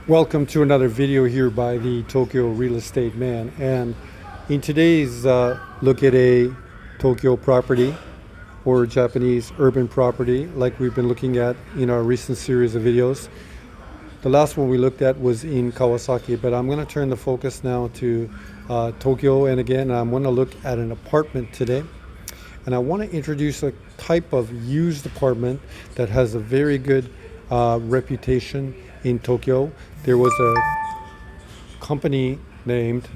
Welcome to another video here by the Tokyo Real Estate Man, and in today's look at a Tokyo property or Japanese urban property like we've been looking at in our recent series of videos. The last one we looked at was in Kawasaki, but I'm going to turn the focus now to Tokyo, and again I'm going to look at an apartment today, and I want to introduce a type of used apartment that has a very good reputation in Tokyo. There was a company named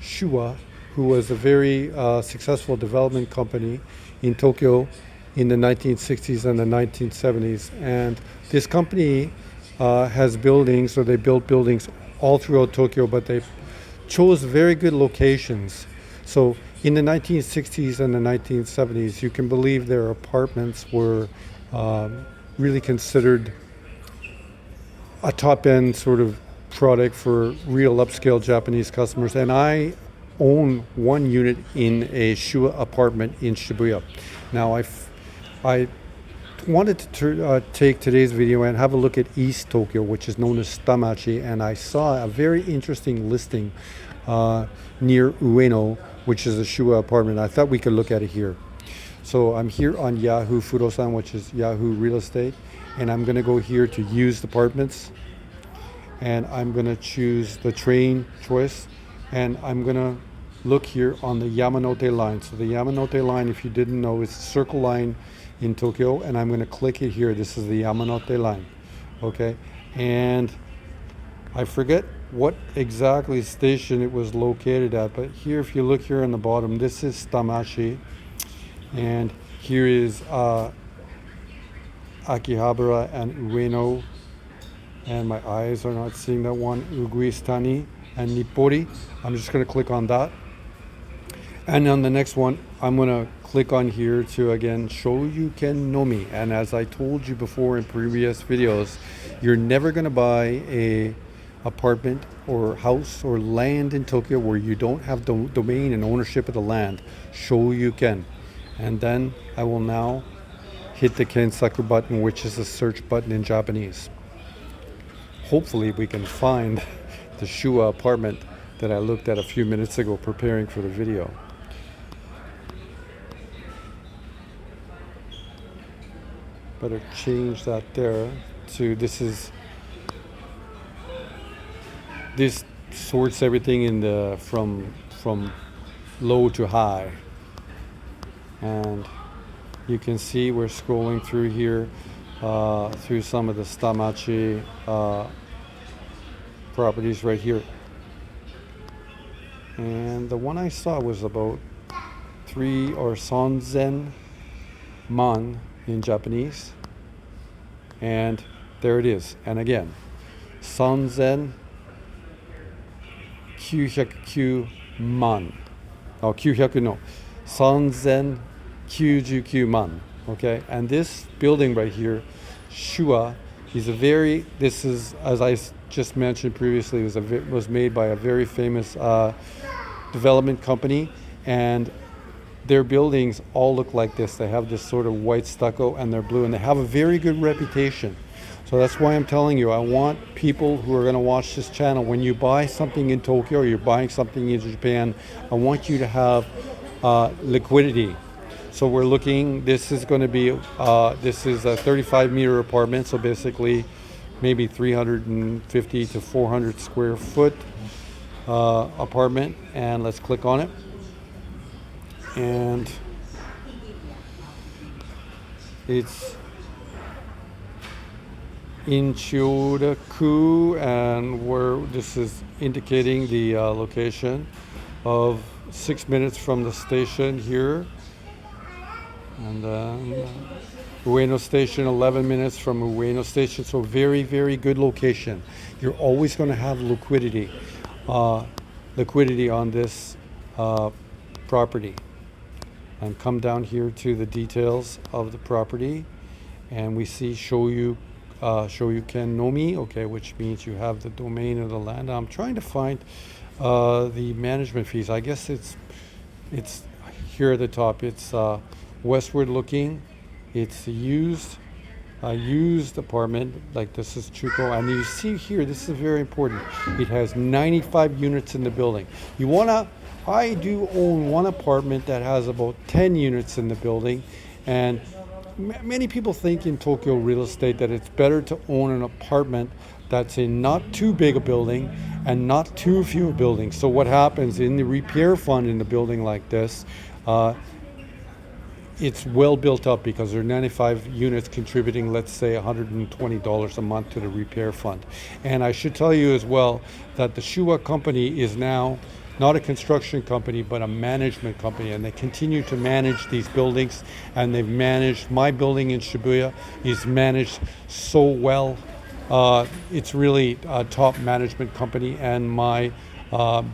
Shuwa who was a very successful development company in Tokyo in the 1960s and the 1970s, and this company has buildings, or they built buildings all throughout Tokyo, but they chose very good locations. So in the 1960s and the 1970s, you can believe their apartments were really considered a top-end sort of product for real upscale Japanese customers. And I own one unit in a Shuwa apartment in Shibuya. Now I wanted to take today's video and have a look at East Tokyo, which is known as Tamachi, and I saw a very interesting listing near Ueno, which is a Shuwa apartment. I thought we could look at it here. So I'm here on Yahoo Fudosan, which is Yahoo Real Estate, and I'm going to go here to used apartments, and I'm going to choose the train choice, and I'm going to look here on the Yamanote line. So the Yamanote line, if you didn't know, is a circle line in Tokyo, and I'm going to click it here. This is the Yamanote line, okay? And I forget what exactly station it was located at, but here, if you look here on the bottom, this is Tamashi, and here is Akihabara and Ueno, and my eyes are not seeing that one, Uguistani and Nippori. I'm just going to click on that, and on the next one I'm going to click on here to again Shoryuken Nomi. And as I told you before in previous videos, you're never going to buy a apartment or house or land in Tokyo where you don't have domain and ownership of the land. Shoryuken. And then I will now hit the Kensaku button, which is a search button in Japanese. Hopefully we can find the Shuwa apartment that I looked at a few minutes ago preparing for the video. Better change that there to this sorts everything in the from low to high. And you can see we're scrolling through here through some of the Tamachi properties right here. And the one I saw was about 3 or sanzen man in Japanese. And there it is. And again, sanzen 909 man. Oh, 900 no. 3099 man. Okay, and this building right here, Shuwa, this is, as I just mentioned previously, was made by a very famous development company, and their buildings all look like this. They have this sort of white stucco and they're blue, and they have a very good reputation. So that's why I'm telling you, I want people who are going to watch this channel, when you buy something in Tokyo or you're buying something in Japan, I want you to have liquidity. So we're looking, this is going to be, this is a 35-meter apartment, so basically maybe 350 to 400 square foot apartment, and let's click on it. And it's in Chiyoda-ku, and where this is indicating the location of 6 minutes from the station here. And Ueno Station, 11 minutes from Ueno Station. So very, very good location. You're always going to have liquidity on this property. And come down here to the details of the property, and we see Shoryuken Nomi, okay, which means you have the domain of the land. I'm trying to find the management fees. I guess it's here at the top. It's westward looking. It's used used apartment, like this is Chuko, and you see here, this is very important. It has 95 units in the building. I do own one apartment that has about 10 units in the building, and many people think in Tokyo real estate that it's better to own an apartment that's in not too big a building and not too few buildings. So what happens in the repair fund in the building like this, it's well built up because there are 95 units contributing, let's say, $120 a month to the repair fund. And I should tell you as well that the Shuwa company is now not a construction company, but a management company, and they continue to manage these buildings, and they've managed my building in Shibuya is managed so well. It's really a top management company, and my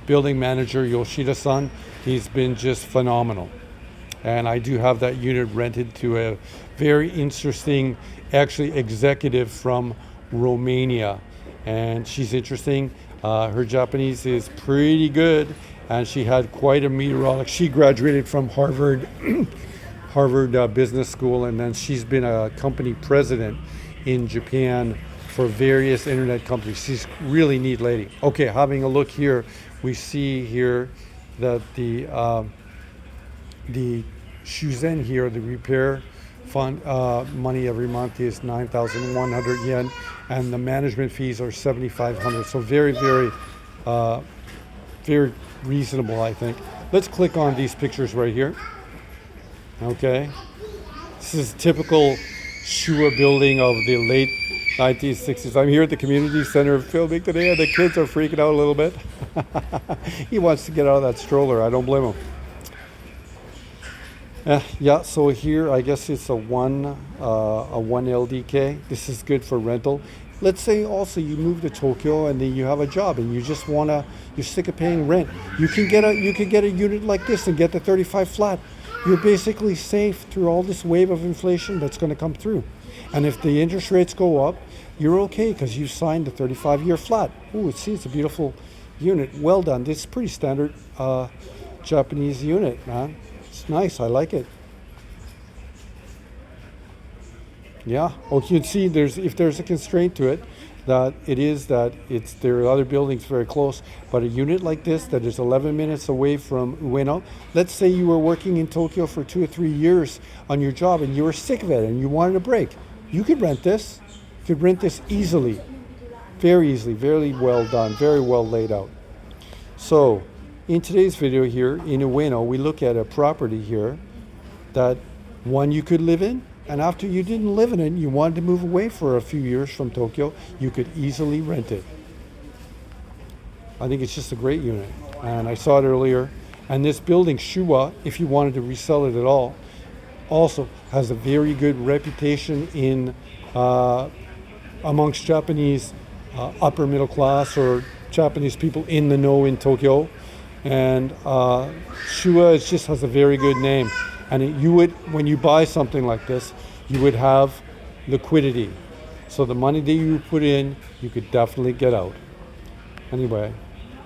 building manager, Yoshida-san, he's been just phenomenal. And I do have that unit rented to a very interesting, actually, executive from Romania. And she's interesting. Her Japanese is pretty good, and she had quite a meteorologist. She graduated from Harvard, Business School, and then she's been a company president in Japan for various internet companies. She's a really neat lady. Okay, having a look here, we see here that the Shuzen here, the repair fund money every month is 9,100 yen, and the management fees are 7,500. So very, very, very reasonable, I think. Let's click on these pictures right here. Okay, this is typical Shuwa building of the late 1960s. I'm here at the community center filming today, and the kids are freaking out a little bit. He wants to get out of that stroller. I don't blame him. Yeah, so here I guess it's a one LDK. This is good for rental. Let's say also you move to Tokyo and then you have a job and you just you're sick of paying rent. You can get a unit like this and get the 35 flat. You're basically safe through all this wave of inflation that's going to come through. And if the interest rates go up, you're okay because you signed the 35-year flat. Ooh, it's a beautiful unit. Well done. This is pretty standard Japanese unit, man. It's nice. I like it. Yeah. Oh, you can see if there's a constraint to it, there are other buildings very close, but a unit like this that is 11 minutes away from Ueno. Let's say you were working in Tokyo for 2 or 3 years on your job and you were sick of it and you wanted a break. You could rent this. You could rent this easily, very easily, very well done, very well laid out. So, in today's video here in Ueno, we look at a property here that one you could live in, and after you didn't live in it, you wanted to move away for a few years from Tokyo, you could easily rent it. I think it's just a great unit, and I saw it earlier. And this building, Shuwa, if you wanted to resell it at all, also has a very good reputation in amongst Japanese upper middle class or Japanese people in the know in Tokyo. And Shuwa just has a very good name. And you would, when you buy something like this, you would have liquidity. So the money that you put in, you could definitely get out. Anyway,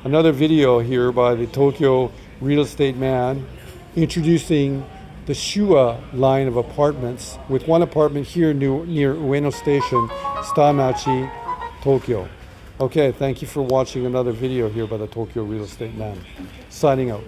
another video here by the Tokyo real estate man introducing the Shuwa line of apartments, with one apartment here near Ueno Station, Stamachi, Tokyo. Okay, thank you for watching another video here by the Tokyo real estate man. Signing out.